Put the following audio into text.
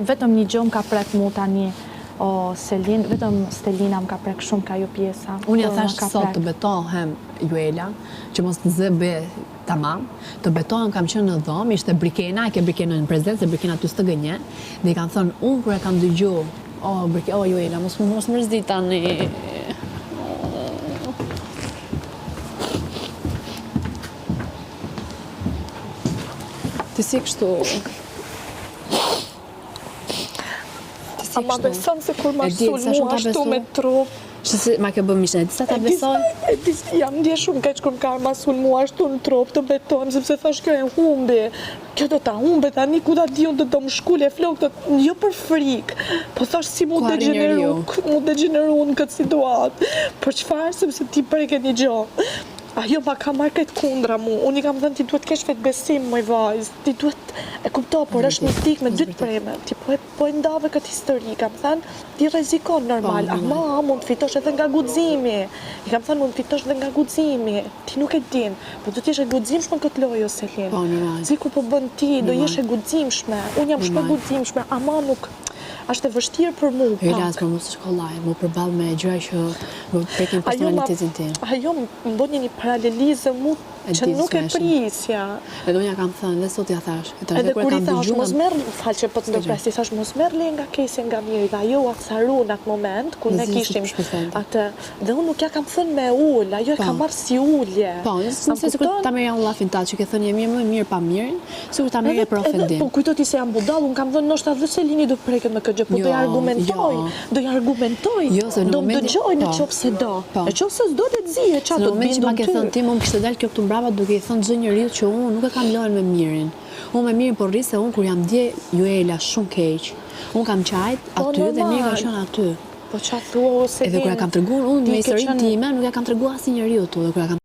vetëm një gjë më ka prek mu tani, o Selin, vetëm Stelina më ka prek shumë ka ju pjesa. Unë ja thash sot të betohem Juela, që mos të zëbe tamam, të betohem kam qenë në dhomë, ishte Brikena, e ke Brikenën në prezencë, dhe Brikena ty së të gënje, dhe i kam thonë, unë kërë e kam dëgju, o Juela, mos mërzdi tani. Ti si kështu? A ma beson se kur ma sul mua ashtu me trup. Shësi, ma ke bëm mishën, e disa ta besoj? Jam ndje shumë keq kur m'ka ma sul mua ashtu në trup të beton, sepse thash kjo e humbi. Kjo do ta humbe tani, ku ta di unë do më shkullje flok, jo për frik, po thash si mu degeneru në këtë situatë. Për çfarë, sepse ti preke një gjo. Ajo ma ka marrë këtë kundra mu, unë i kam thënë ti duhet kesh vetë besim, moj vajzë, ti duhet, e kupto, por është një stik me 2 preme, ti po e ndave këtë histori, kam thënë, ti rezikon normal, ama mund të fitosh edhe nga guximi, i kam thënë mund të fitosh edhe nga guximi, ti nuk e din, po do t'jesh e guximshme në këtë lojë, Selin, zi ku po bën ti, do jesh e guximshme, unë jam shumë e guximshme, ama nuk, është e vështirë për mu, pak. Hejlas, për mu së shkollaj, mu përballë me gjëra që më prekin personalitetin tim. Ajo më bën një paralelizë mu që nuk e prisja. Edhe unë ja kam thënë, dhe sot ja thash. Edhe kur i thash, mos merr, falë që po të ndërpresi, thash, mos merr le nga kesi nga mirë, dhe ajo aksaru në atë moment, kur ne kishtim atë, dhe unë nuk ja kam thënë me ull, ajo e ka marrë si ullje. Po, nëse sikur ta merja unë llafin tatë, që ke thënë jemi më mirë pa mirën, sikur ta merja për ofendim. Po kujto ti se jam budall, unë kam thënë ndoshta dhe Selini do preket me këtë gjë, po do ja argumentoj, do më dëgjoj në qoftë se do. Në qoftë se s'do të zije çfarë do të bëj. Në moment që ma ke thënë ti, më kishte dalë kjo këtu mbrapa duke i thënë çdo njeriu që unë nuk e kam lojën me mirin. Unë me mirin po rri se unë kur jam dje Juela shumë keq. Unë kam qajt aty dhe mirë ka qenë aty. Po çfarë thua ose edhe kur e kam treguar unë me historinë time, nuk e kam treguar asnjë njeriu tu, dhe kur e kam